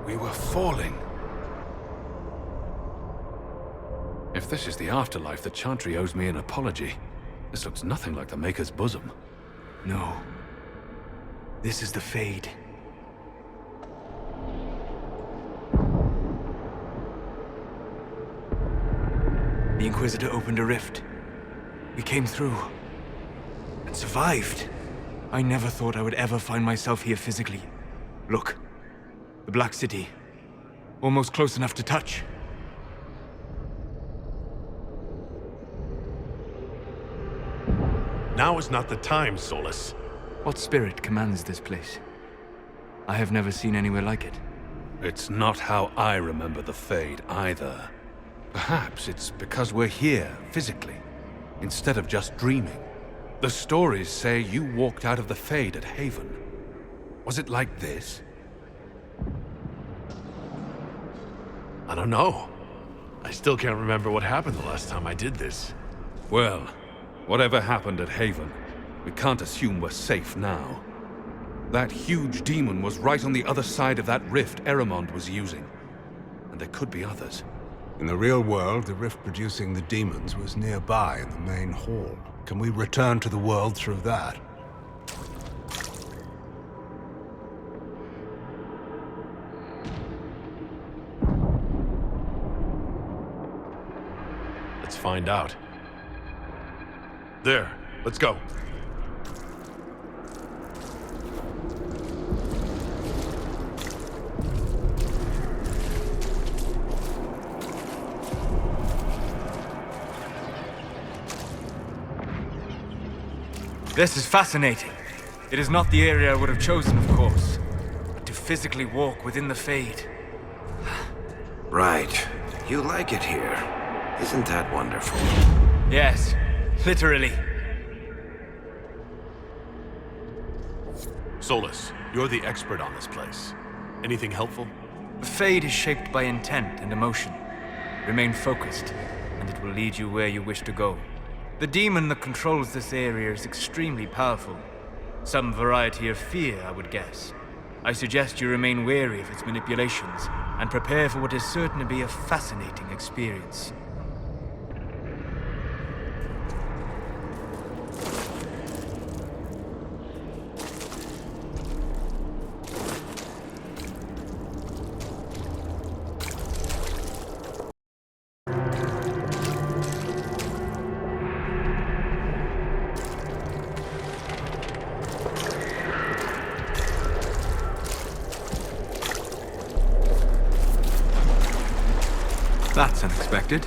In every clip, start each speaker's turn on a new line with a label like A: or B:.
A: We were falling. If this is the afterlife, the Chantry owes me an apology. This looks nothing like the Maker's bosom.
B: No. This is the Fade. The Inquisitor opened a rift. We came through. And survived. I never thought I would ever find myself here physically. Look. The Black City. Almost close enough to touch.
C: Now is not the time, Solas.
B: What spirit commands this place? I have never seen anywhere like it.
A: It's not how I remember the Fade, either. Perhaps it's because we're here, physically, instead of just dreaming. The stories say you walked out of the Fade at Haven. Was it like this?
C: I don't know. I still can't remember what happened the last time I did this.
A: Well, whatever happened at Haven, we can't assume we're safe now. That huge demon was right on the other side of that rift Eramond was using. And there could be others.
D: In the real world, the rift producing the demons was nearby in the main hall. Can we return to the world through that?
C: Let's find out. There, let's go.
B: This is fascinating. It is not the area I would have chosen, of course. But to physically walk within the Fade.
E: Right. You like it here. Isn't that wonderful?
B: Yes, literally.
C: Solas, you're the expert on this place. Anything helpful?
B: The Fade is shaped by intent and emotion. Remain focused, and it will lead you where you wish to go. The demon that controls this area is extremely powerful. Some variety of fear, I would guess. I suggest you remain wary of its manipulations, and prepare for what is certain to be a fascinating experience. That's unexpected.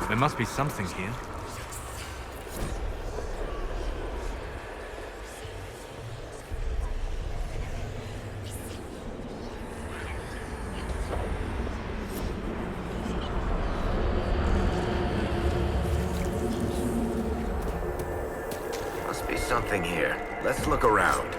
B: There must be something here.
E: Must be something here. Let's look around.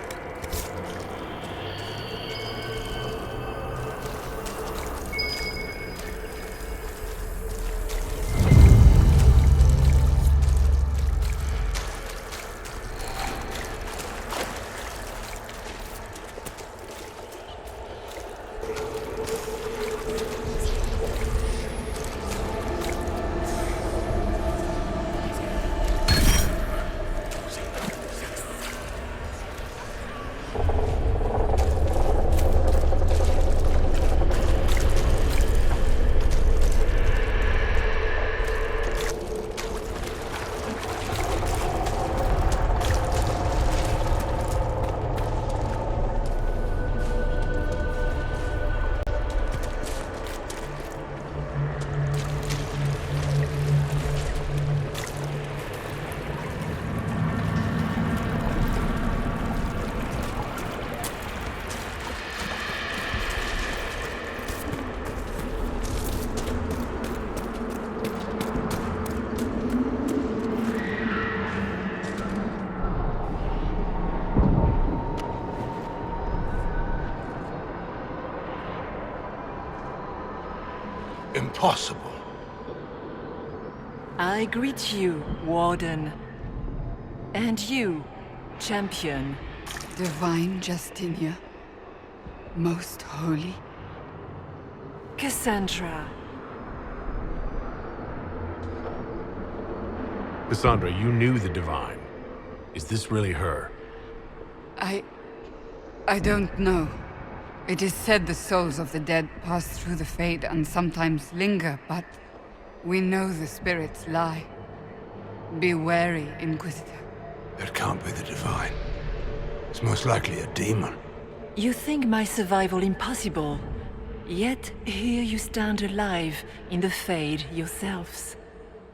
D: Impossible.
F: I greet you, Warden. And you, Champion.
G: Divine Justinia, most holy.
F: Cassandra.
C: Cassandra, you knew the Divine. Is this really her?
G: I don't know. It is said the souls of the dead pass through the Fade and sometimes linger, but we know the spirits lie. Be wary, Inquisitor.
D: That can't be the Divine. It's most likely a demon.
F: You think my survival impossible, yet here you stand alive in the Fade yourselves.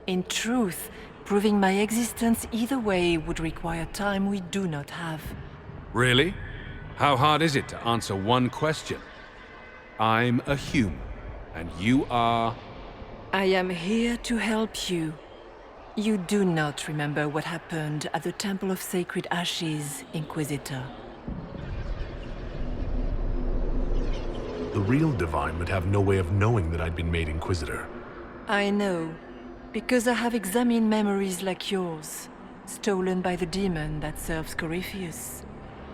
F: In truth, proving my existence either way would require time we do not have.
A: Really? How hard is it to answer one question? I'm a human, and you are...
F: I am here to help you. You do not remember what happened at the Temple of Sacred Ashes, Inquisitor.
C: The real Divine would have no way of knowing that I'd been made Inquisitor.
F: I know, because I have examined memories like yours, stolen by the demon that serves Corypheus.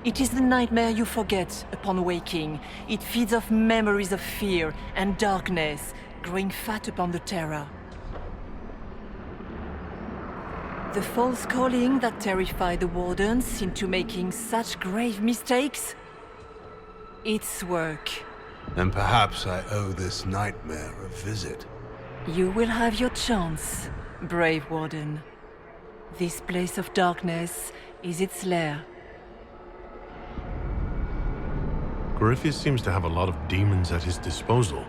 F: It is the nightmare you forget upon waking. It feeds off memories of fear and darkness, growing fat upon the terror. The false calling that terrified the Wardens into making such grave mistakes? Its work.
D: And perhaps I owe this nightmare a visit.
F: You will have your chance, brave Warden. This place of darkness is its lair.
C: Corypheus seems to have a lot of demons at his disposal.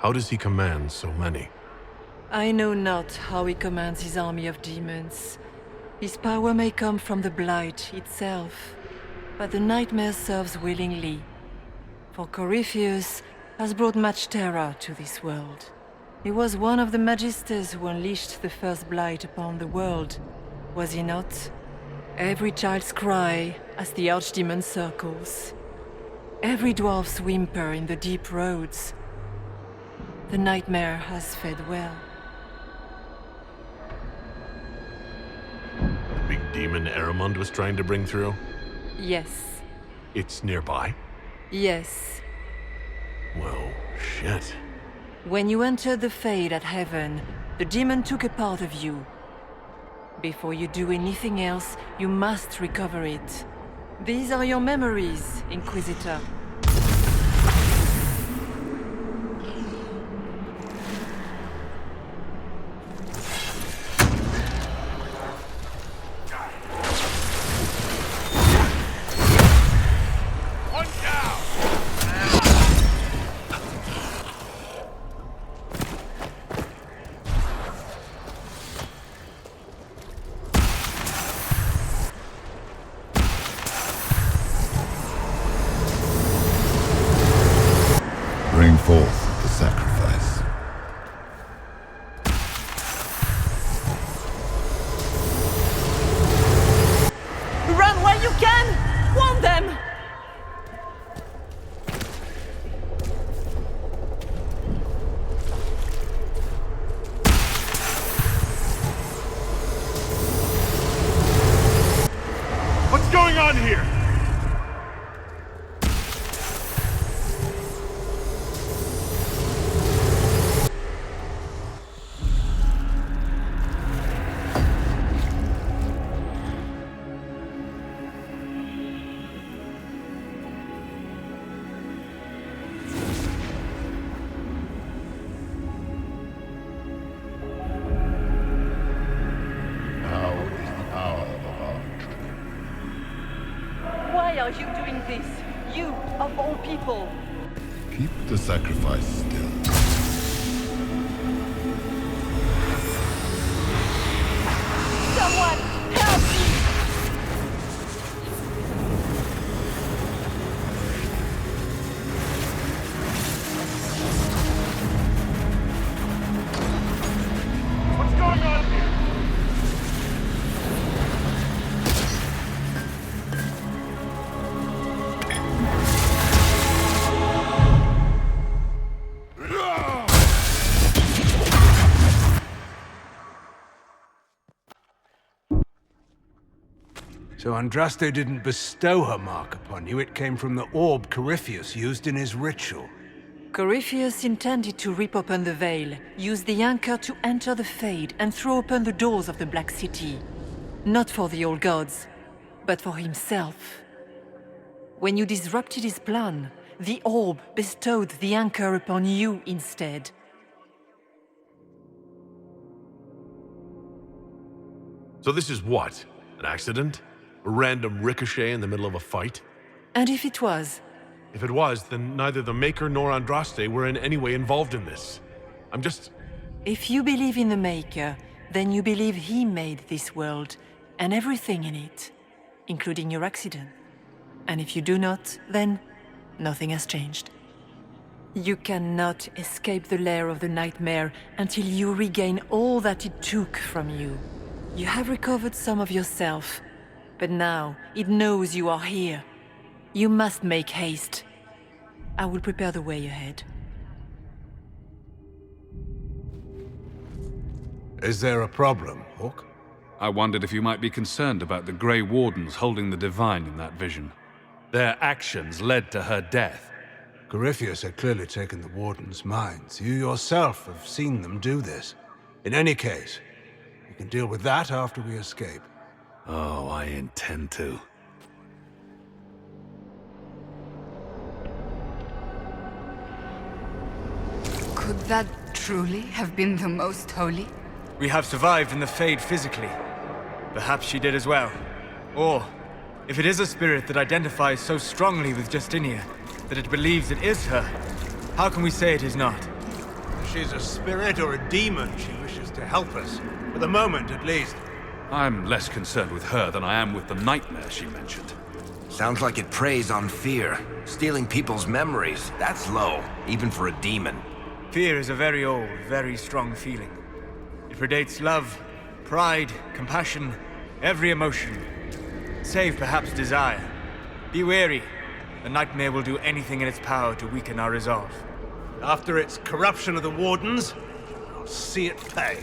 C: How does he command so many?
F: I know not how he commands his army of demons. His power may come from the Blight itself, but the nightmare serves willingly. For Corypheus has brought much terror to this world. He was one of the Magisters who unleashed the first Blight upon the world, was he not? Every child's cry as the Archdemon circles. Every dwarf's whimper in the deep roads. The nightmare has fed well.
C: The big demon Aramond was trying to bring through?
F: Yes.
C: It's nearby?
F: Yes.
C: Well, shit.
F: When you entered the Fade at Heaven, the demon took a part of you. Before you do anything else, you must recover it. These are your memories, Inquisitor.
H: bring forth the sacrifice.
F: Run while you can! Warn them!
C: What's going on here?
F: Why are you doing this? You, of all people!
H: Keep the sacrifice still.
F: Someone, help me!
C: What's going on here?
D: So Andraste didn't bestow her mark upon you, it came from the orb Corypheus used in his ritual.
F: Corypheus intended to rip open the veil, use the anchor to enter the Fade, and throw open the doors of the Black City. Not for the old gods, but for himself. When you disrupted his plan, the orb bestowed the anchor upon you instead.
C: So this is what? An accident? A random ricochet in the middle of a fight?
F: And if it was?
C: If it was, then neither the Maker nor Andraste were in any way involved in this. I'm just...
F: If you believe in the Maker, then you believe he made this world, and everything in it, including your accident. And if you do not, then nothing has changed. You cannot escape the lair of the nightmare until you regain all that it took from you. You have recovered some of yourself, but now it knows you are here. You must make haste. I will prepare the way ahead.
D: Is there a problem, Hawke?
A: I wondered if you might be concerned about the Grey Wardens holding the Divine in that vision. Their actions led to her death.
D: Corypheus had clearly taken the Warden's minds. You yourself have seen them do this. In any case, we can deal with that after we escape.
A: Oh, I intend to.
G: Could that truly have been the Most Holy?
B: We have survived in the Fade physically. Perhaps she did as well. Or, if it is a spirit that identifies so strongly with Justinia, that it believes it is her, how can we say it is not?
D: If she's a spirit or a demon, she wishes to help us. For the moment, at least.
A: I'm less concerned with her than I am with the nightmare she mentioned.
E: Sounds like it preys on fear. Stealing people's memories. That's low, even for a demon.
B: Fear is a very old, very strong feeling. It predates love, pride, compassion, every emotion. Save perhaps desire. Be wary. The nightmare will do anything in its power to weaken our resolve.
D: After its corruption of the Wardens, I'll see it pay.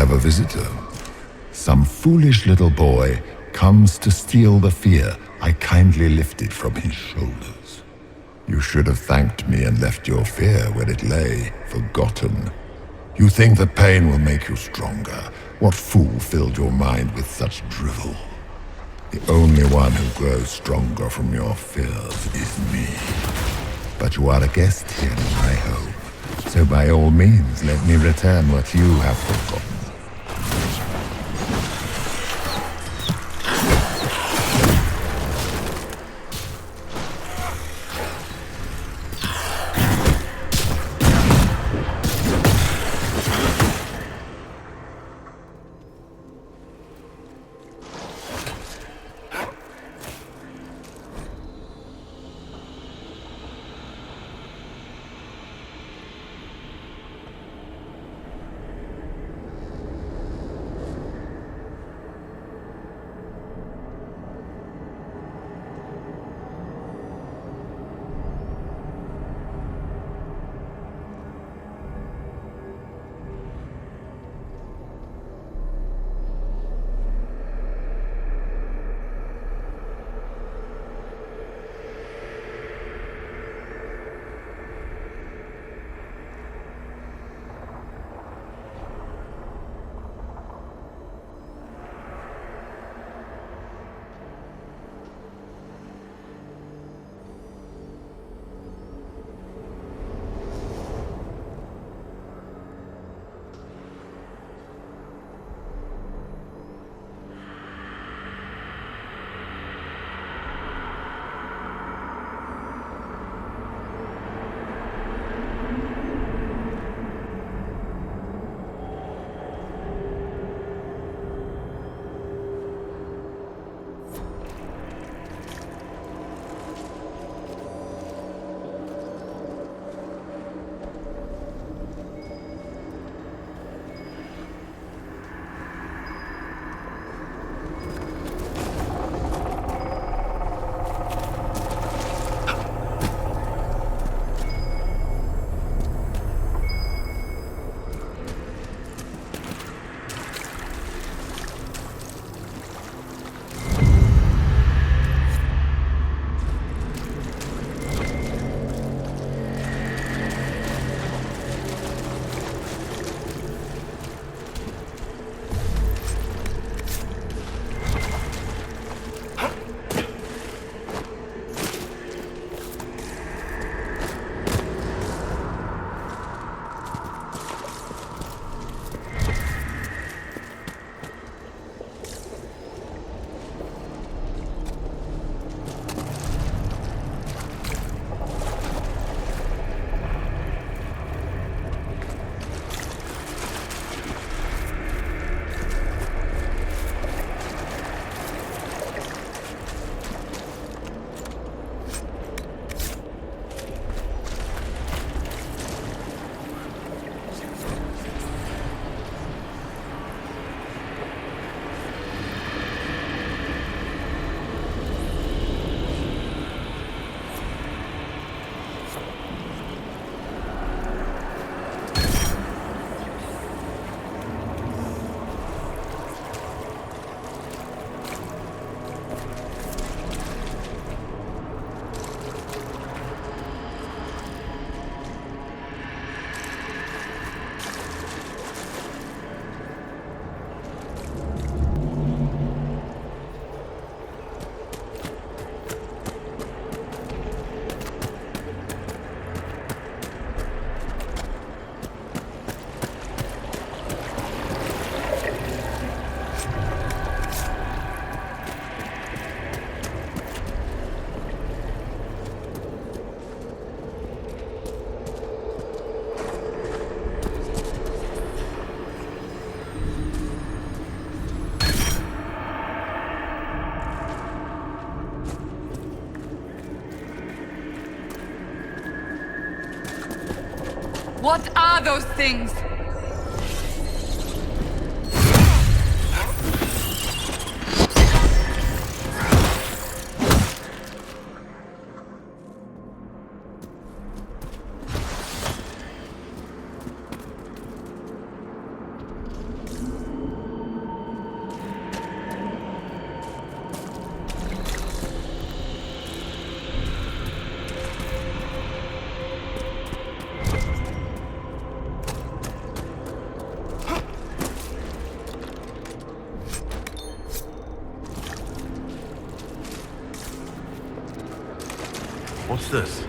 H: have a visitor. Some foolish little boy comes to steal the fear I kindly lifted from his shoulders. You should have thanked me and left your fear where it lay, forgotten. You think that pain will make you stronger. What fool filled your mind with such drivel? The only one who grows stronger from your fears is me. But you are a guest here in my home, so by all means let me return what you have forgotten.
G: What are those things?
C: this?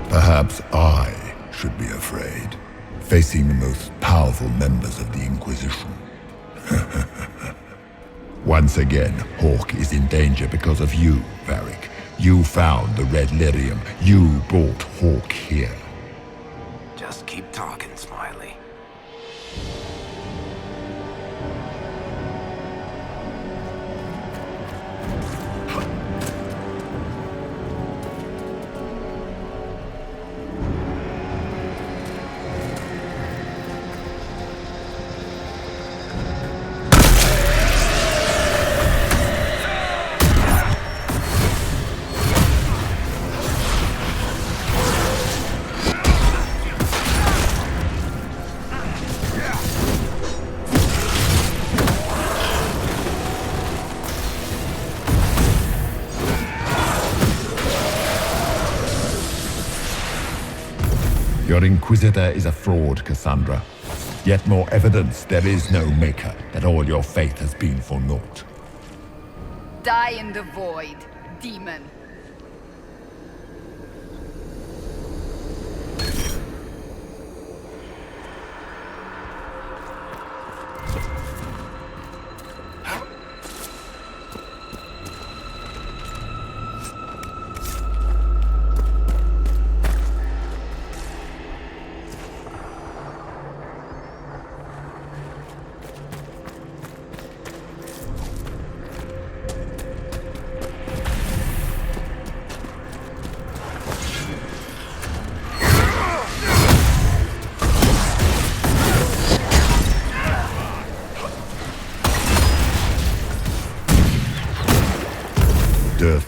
H: Perhaps I should be afraid, facing the most powerful members of the Inquisition. Once again, Hawke is in danger because of you, Varric. You found the Red Lyrium. You brought Hawke here.
E: Just keep talking, Smiley.
H: Your Inquisitor is a fraud, Cassandra. Yet more evidence there is no Maker, that all your faith has been for naught.
G: Die in the void, demon.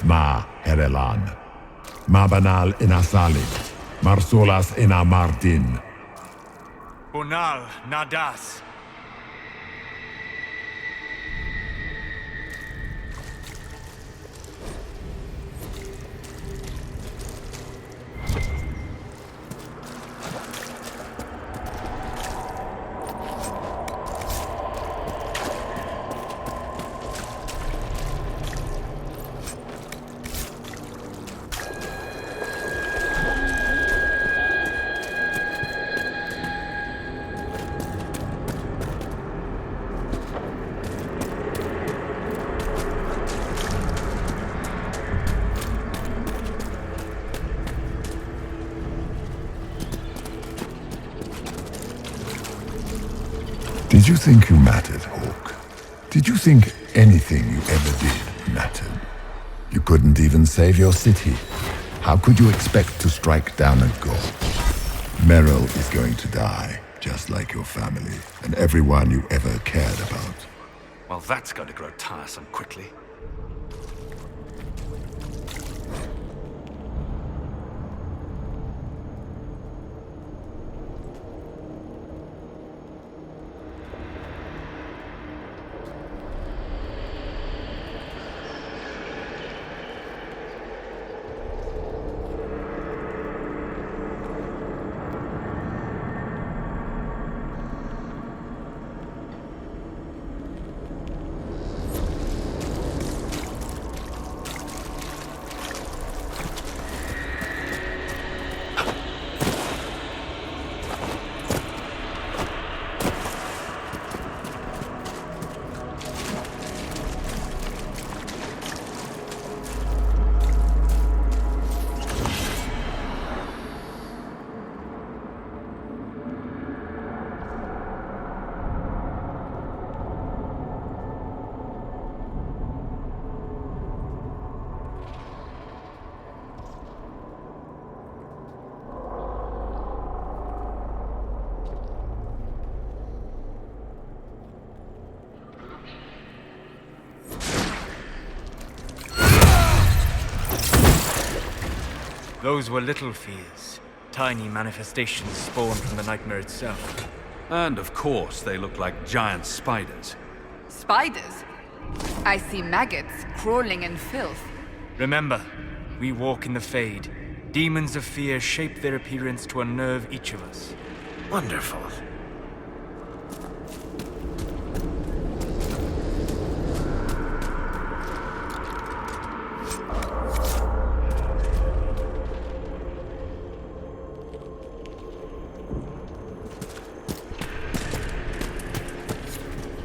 H: Ma Herelan, Mabanal Inasalit, Marsolas Inamardin.
B: Bonal Nadas.
H: Did you think you mattered, Hawke? Did you think anything you ever did mattered? You couldn't even save your city. How could you expect to strike down a god? Merrill is going to die, just like your family, and everyone you ever cared about.
A: Well, that's going to grow tiresome quickly.
B: Those were little fears. Tiny manifestations spawned from the nightmare itself.
A: And of course, they look like giant spiders.
G: Spiders? I see maggots crawling in filth.
B: Remember, we walk in the Fade. Demons of fear shape their appearance to unnerve each of us.
E: Wonderful.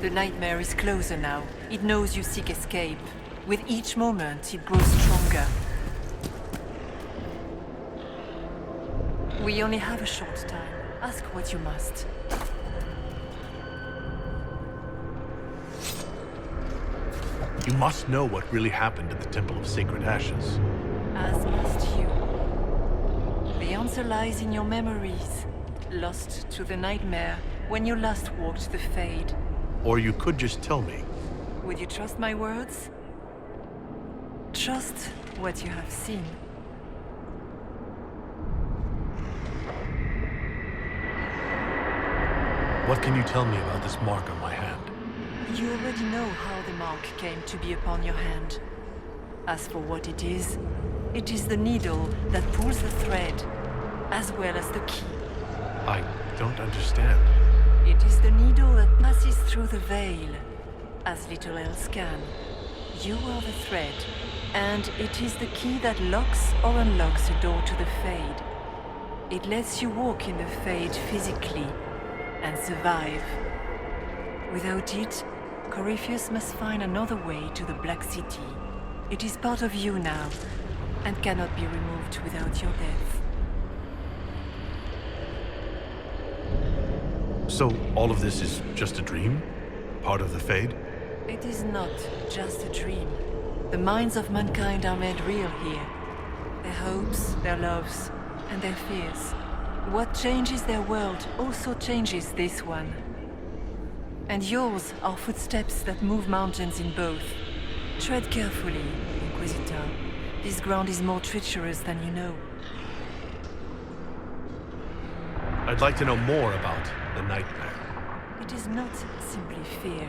F: The nightmare is closer now. It knows you seek escape. With each moment, it grows stronger. We only have a short time. Ask what you must.
C: You must know what really happened at the Temple of Sacred Ashes.
F: As must you. The answer lies in your memories. Lost to the nightmare when you last walked the Fade.
C: Or you could just tell me.
F: Would you trust my words? Trust what you have seen.
C: What can you tell me about this mark on my hand?
F: You already know how the mark came to be upon your hand. As for what it is the needle that pulls the thread, as well as the key.
C: I don't understand.
F: It is the needle that passes through the veil, as little else can. You are the thread, and it is the key that locks or unlocks a door to the Fade. It lets you walk in the Fade physically, and survive. Without it, Corypheus must find another way to the Black City. It is part of you now, and cannot be removed without your death.
C: So all of this is just a dream? Part of the Fade?
F: It is not just a dream. The minds of mankind are made real here. Their hopes, their loves, and their fears. What changes their world also changes this one. And yours are footsteps that move mountains in both. Tread carefully, Inquisitor. This ground is more treacherous than you know.
C: I'd like to know more about the nightmare.
F: It is not simply fear.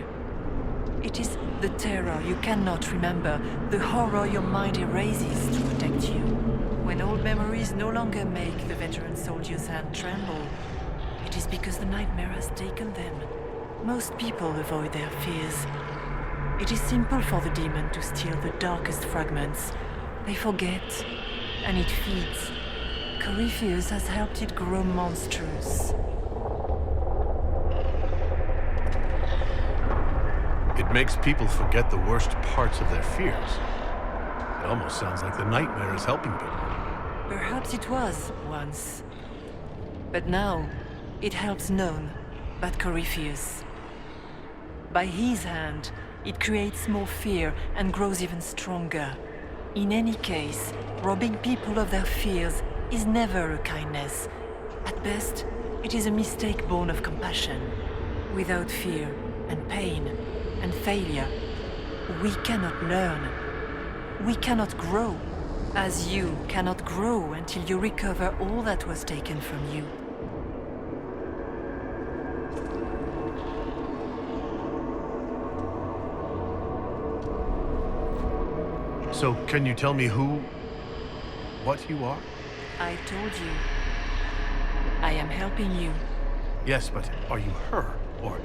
F: It is the terror you cannot remember, the horror your mind erases to protect you. When old memories no longer make the veteran soldier's hand tremble, it is because the nightmare has taken them. Most people avoid their fears. It is simple for the demon to steal the darkest fragments. They forget, and it feeds. Corypheus has helped it grow monstrous.
C: It makes people forget the worst parts of their fears. It almost sounds like the nightmare is helping people.
F: Perhaps it was, once. But now, it helps none but Corypheus. By his hand, it creates more fear and grows even stronger. In any case, robbing people of their fears is never a kindness. At best, it is a mistake born of compassion. Without fear and pain and failure, we cannot learn. We cannot grow, as you cannot grow until you recover all that was taken from you.
C: So, can you tell me what you are?
F: I told you. I am helping you.
C: Yes, but are you her? Or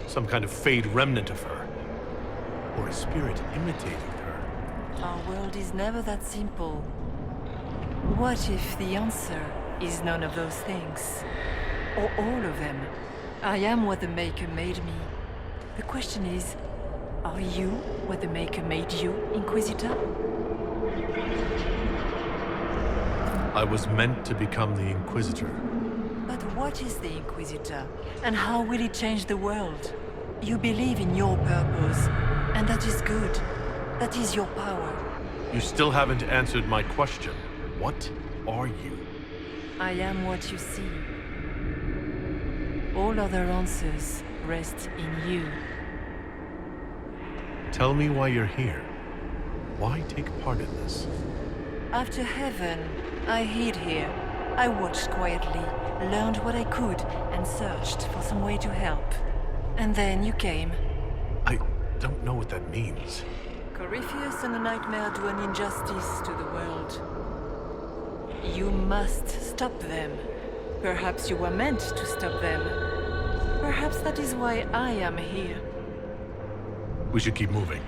C: some kind of Fade remnant of her? Or a spirit imitating her?
F: Our world is never that simple. What if the answer is none of those things? Or all of them? I am what the Maker made me. The question is, are you what the Maker made you, Inquisitor?
C: I was meant to become the Inquisitor.
F: But what is the Inquisitor? And how will it change the world? You believe in your purpose, and that is good. That is your power.
C: You still haven't answered my question. What are you?
F: I am what you see. All other answers rest in you.
C: Tell me why you're here. Why take part in this?
F: After heaven, I hid here. I watched quietly, learned what I could, and searched for some way to help. And then you came.
C: I don't know what that means.
F: Corypheus and the Nightmare do an injustice to the world. You must stop them. Perhaps you were meant to stop them. Perhaps that is why I am here.
C: We should keep moving.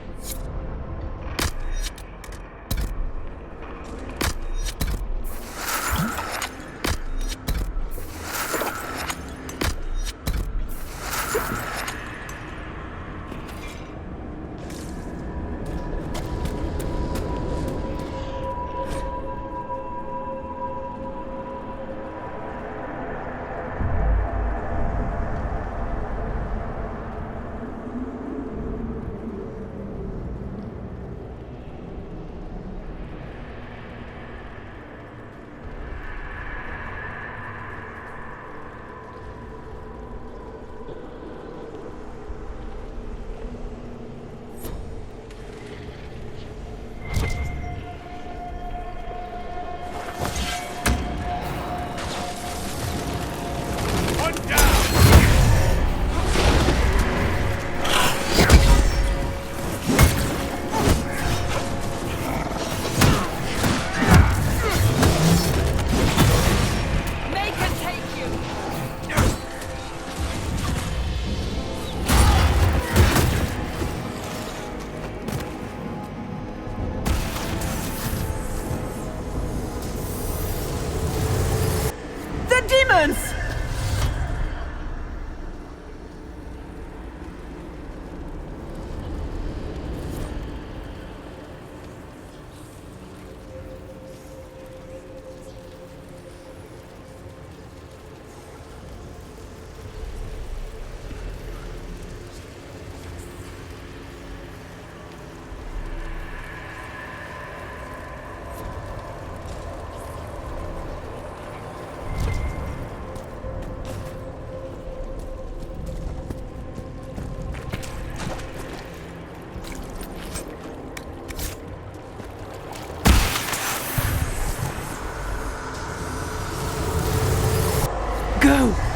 F: Go!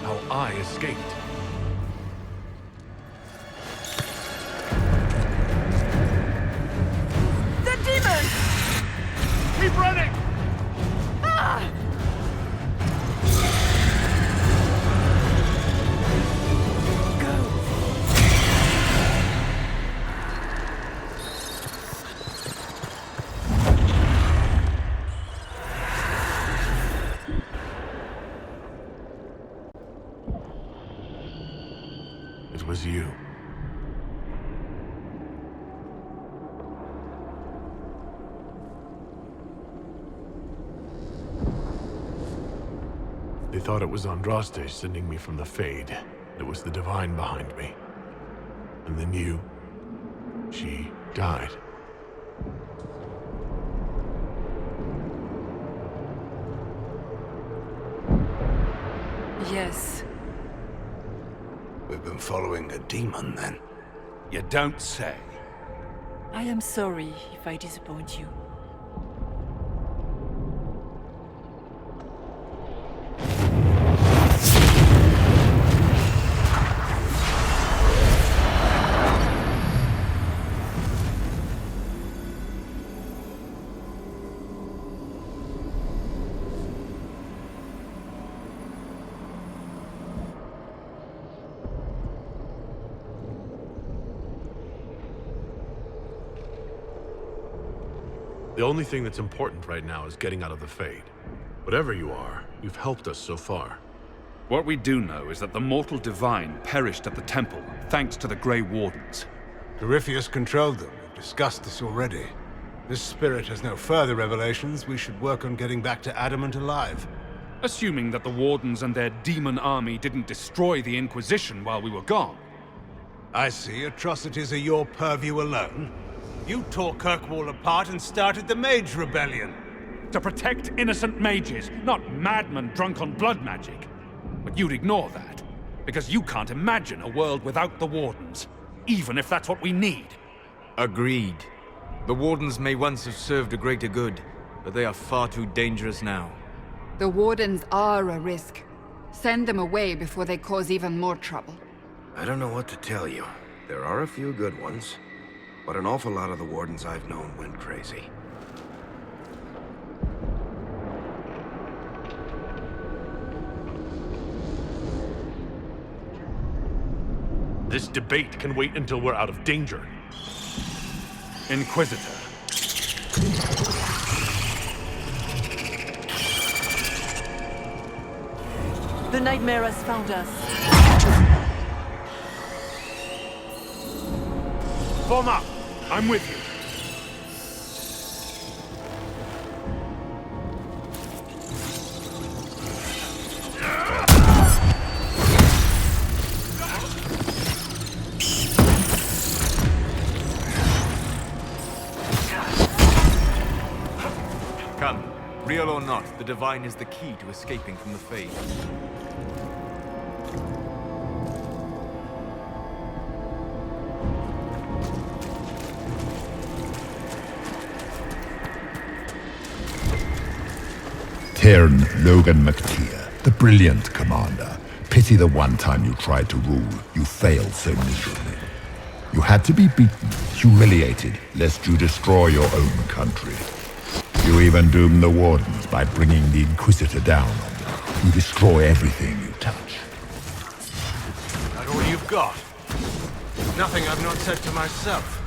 C: how I escaped.
F: The demon!
C: Keep running!
F: Ah!
C: It was you. They thought it was Andraste sending me from the Fade. It was the Divine behind me. And then you... she died.
F: Yes,
D: been following a demon, then.
A: You don't say.
F: I am sorry if I disappoint you.
C: The only thing that's important right now is getting out of the Fade. Whatever you are, you've helped us so far.
A: What we do know is that the mortal divine perished at the temple, thanks to the Grey Wardens.
D: Corypheus controlled them. We've discussed this already. This spirit has no further revelations. We should work on getting back to Adamant alive.
A: Assuming that the Wardens and their demon army didn't destroy the Inquisition while we were gone.
D: I see. Atrocities are your purview alone. You tore Kirkwall apart and started the Mage Rebellion.
A: To protect innocent mages, not madmen drunk on blood magic. But you'd ignore that, because you can't imagine a world without the Wardens, even if that's what we need.
B: Agreed. The Wardens may once have served a greater good, but they are far too dangerous now.
G: The Wardens are a risk. Send them away before they cause even more trouble.
E: I don't know what to tell you. There are a few good ones, but an awful lot of the Wardens I've known went crazy.
C: This debate can wait until we're out of danger.
A: Inquisitor.
F: The nightmare has found us.
A: Form up! I'm with you.
B: Come, real or not, the Divine is the key to escaping from the Fade.
H: Teyrn Loghain Mac Tir, the brilliant commander. Pity the one time you tried to rule, you failed so miserably. You had to be beaten, humiliated, lest you destroy your own country. You even doomed the Wardens by bringing the Inquisitor down on them. You destroy everything you touch.
D: That all you've got? Nothing I've not said to myself.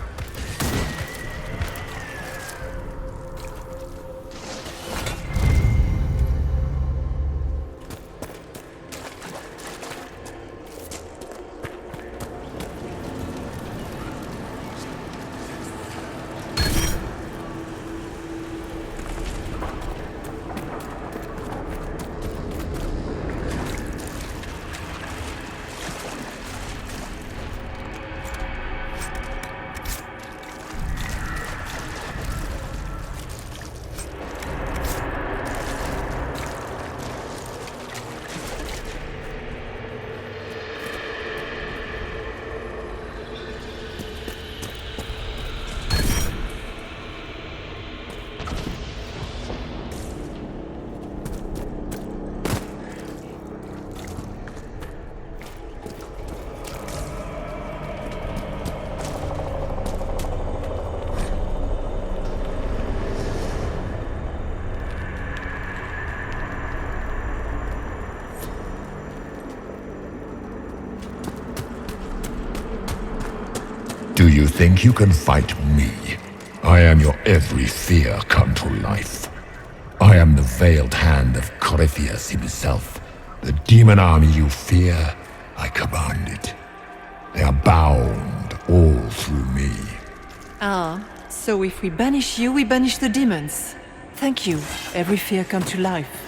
H: Do you think you can fight me? I am your every fear come to life. I am the veiled hand of Corypheus himself. The demon army you fear, I command it. They are bound all through me.
F: Ah, so if we banish you, we banish the demons. Thank you. Every fear come to life.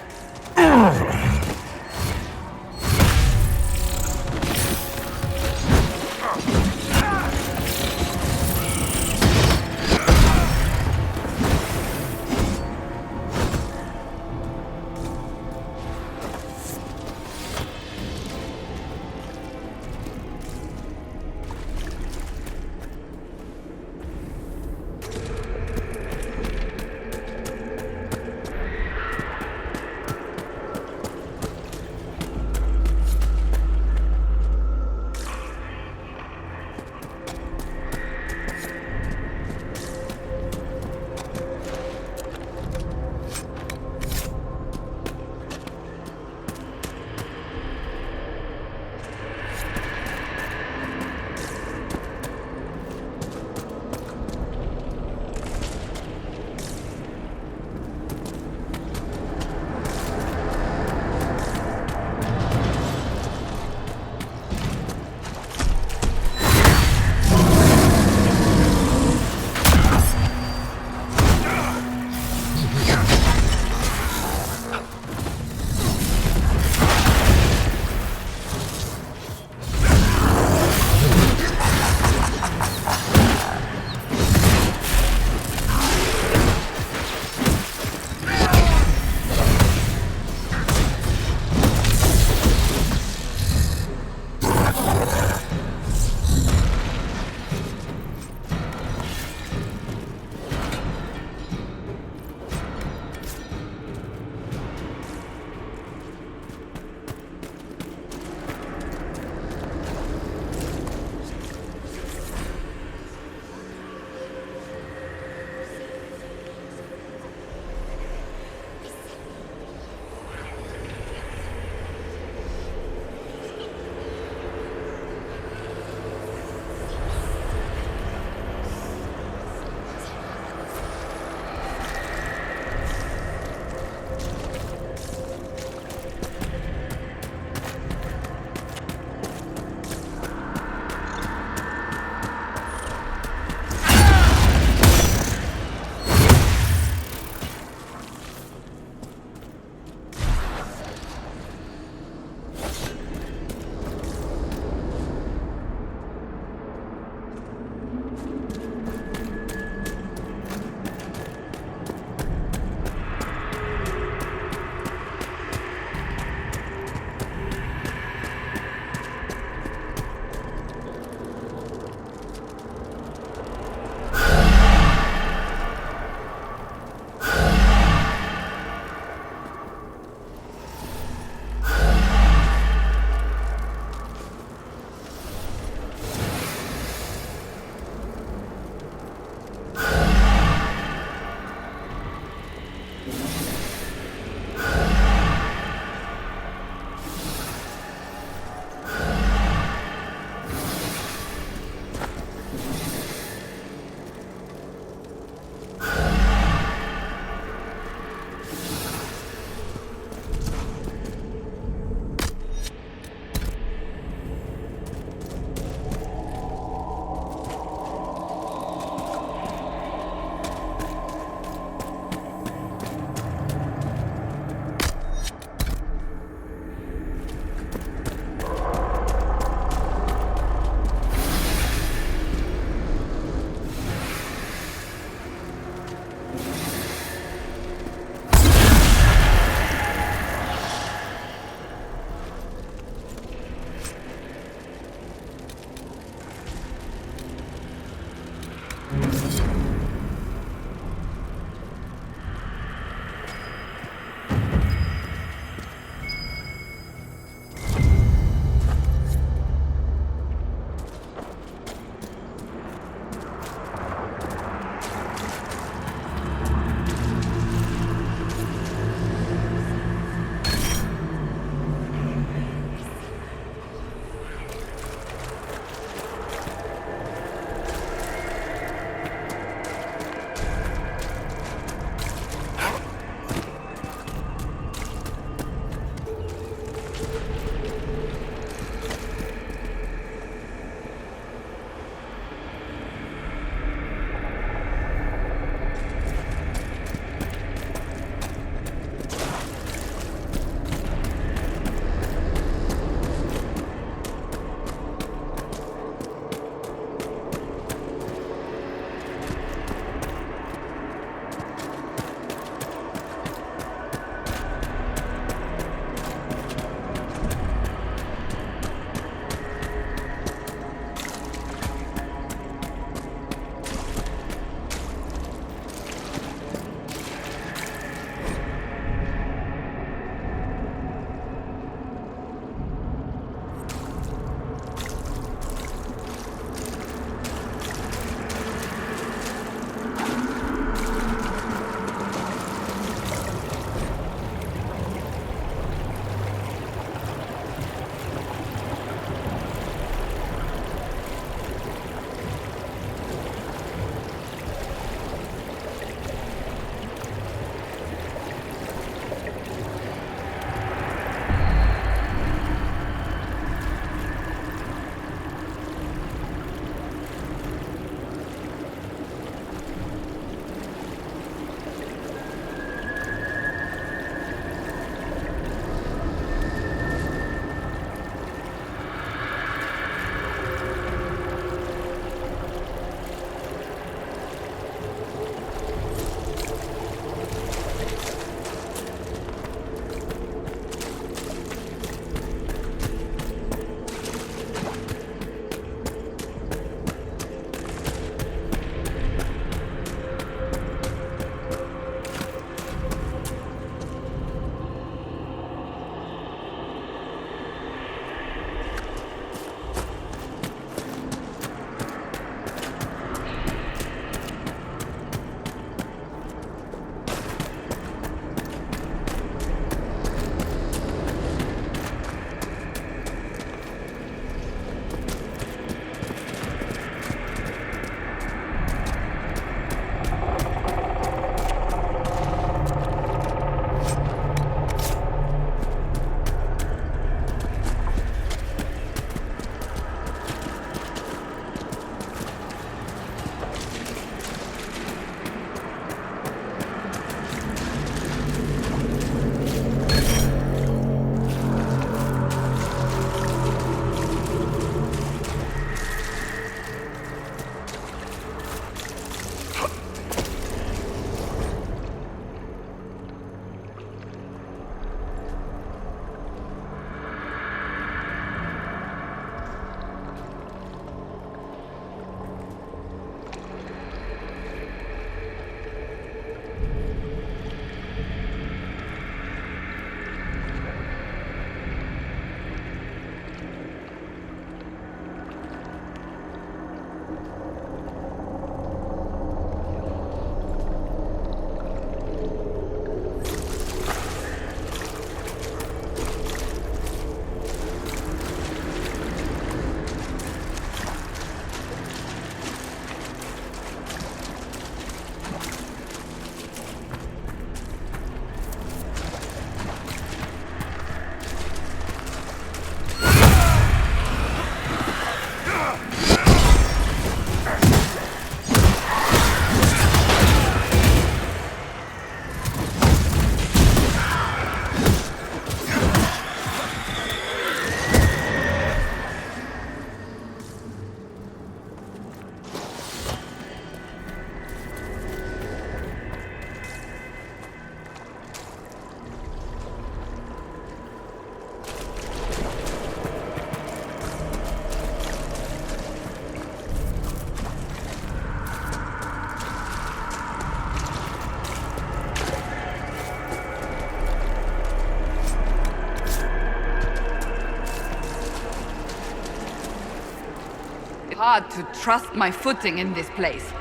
G: hard to trust my footing in this place.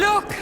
G: Look!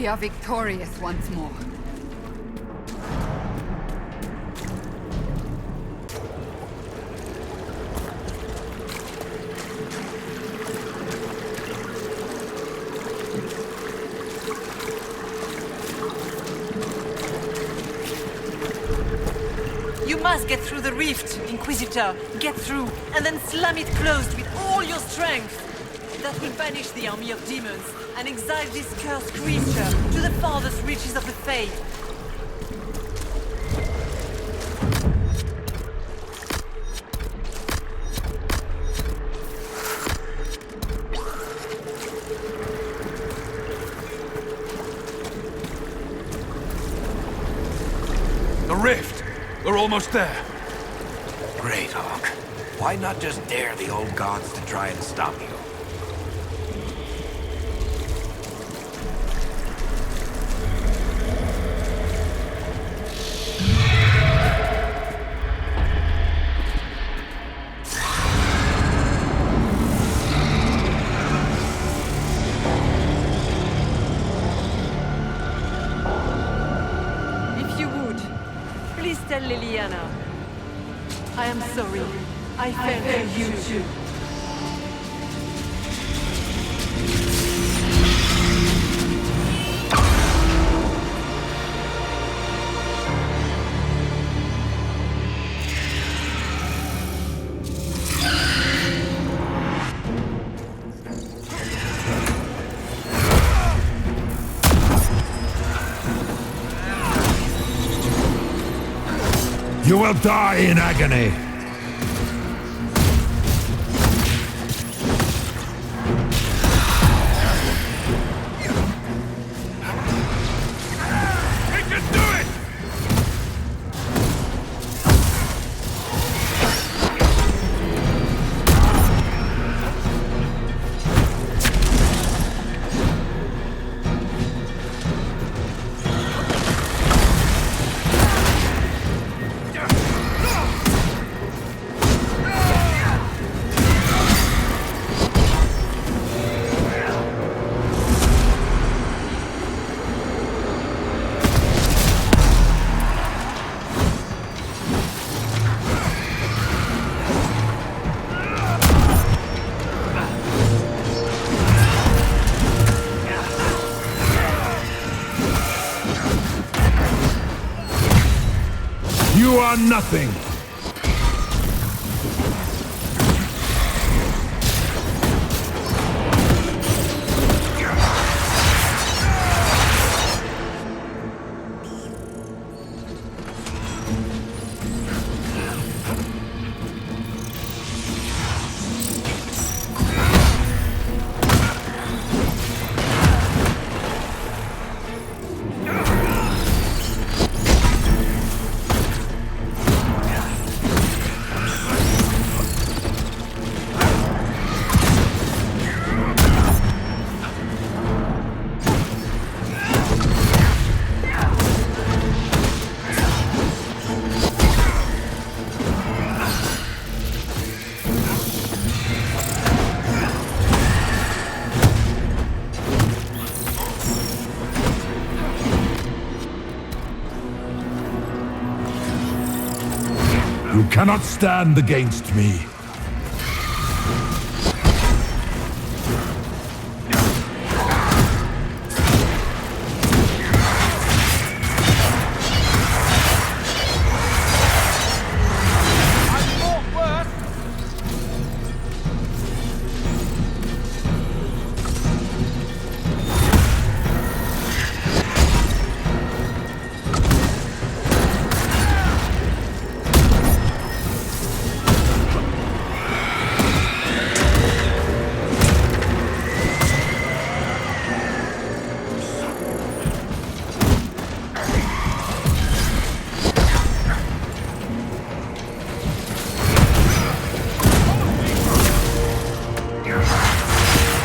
G: we are victorious once more.
F: You must get through the rift, Inquisitor. Get through, and then slam it closed with all your strength. That will banish the army of demons and exile this cursed creature to the farthest reaches of the Fade.
A: The rift! We're almost there.
E: Great, Hawke. Why not just dare the old gods to try and stop you?
F: If you would, please tell Liliana. I am sorry. I failed you too.
H: You will die in agony.
A: We can do it!
H: You are nothing. You cannot stand against me.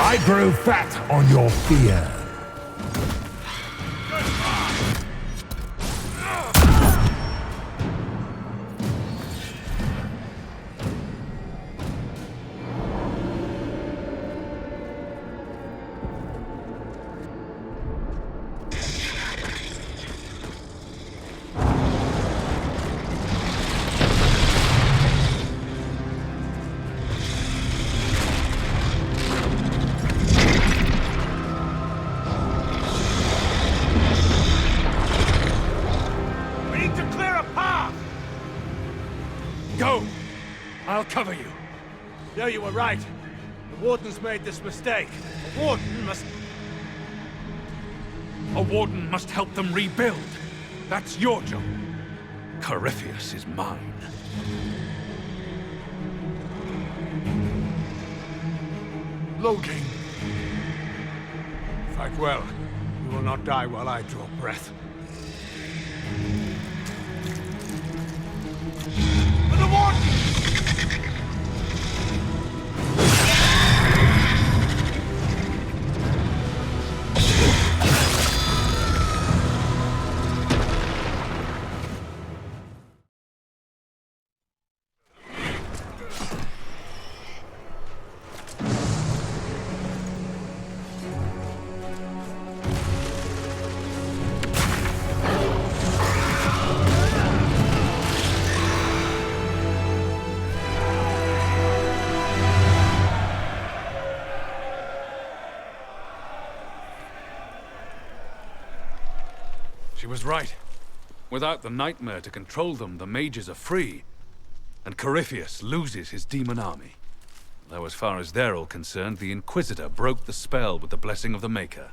H: I grow fat on your fear.
A: Go! I'll cover you.
D: No, you were right. The Warden's made this mistake. A Warden must
A: help them rebuild. That's your job. Corypheus is mine.
C: Loghain!
D: Fight well. You will not die while I draw breath.
C: For the Warden!
A: She was right. Without the nightmare to control them, the mages are free. And Corypheus loses his demon army. Though as far as they're all concerned, the Inquisitor broke the spell with the blessing of the Maker.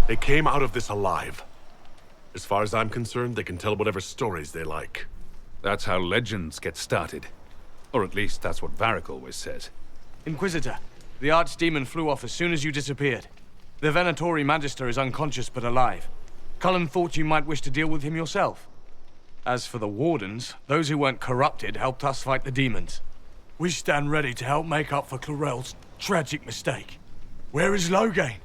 C: They came out of this alive. As far as I'm concerned, they can tell whatever stories they like.
A: That's how legends get started. Or at least that's what Varric always says.
I: Inquisitor, the Archdemon flew off as soon as you disappeared. The Venatori Magister is unconscious but alive. Cullen thought you might wish to deal with him yourself. As for the Wardens, those who weren't corrupted helped us fight the demons.
J: We stand ready to help make up for Clorel's tragic mistake. Where is Loghain?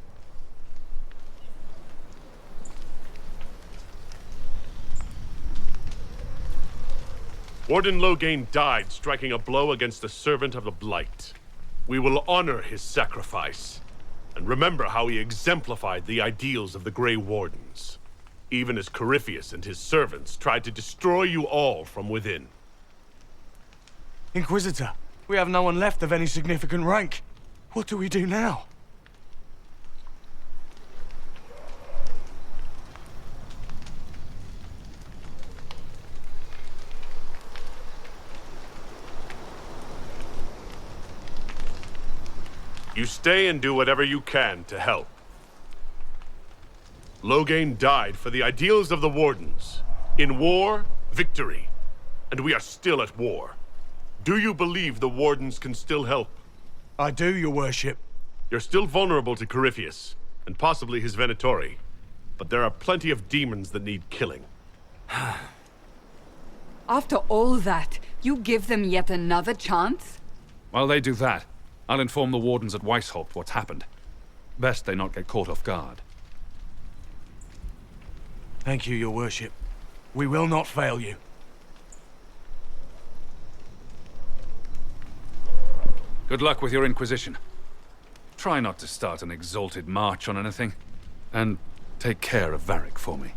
C: Warden Loghain died striking a blow against a servant of the Blight. We will honor his sacrifice, and remember how he exemplified the ideals of the Grey Wardens, even as Corypheus and his servants tried to destroy you all from within.
J: Inquisitor, we have no one left of any significant rank. What do we do now?
C: You stay and do whatever you can to help. Loghain died for the ideals of the Wardens. In war, victory. And we are still at war. Do you believe the Wardens can still help?
J: I do, your worship.
C: You're still vulnerable to Corypheus, and possibly his Venatori. But there are plenty of demons that need killing.
G: After all that, you give them yet another chance?
A: While they do that, I'll inform the Wardens at Weishaupt what's happened. Best they not get caught off guard.
J: Thank you, your worship. We will not fail you.
A: Good luck with your Inquisition. Try not to start an exalted march on anything. And take care of Varric for me.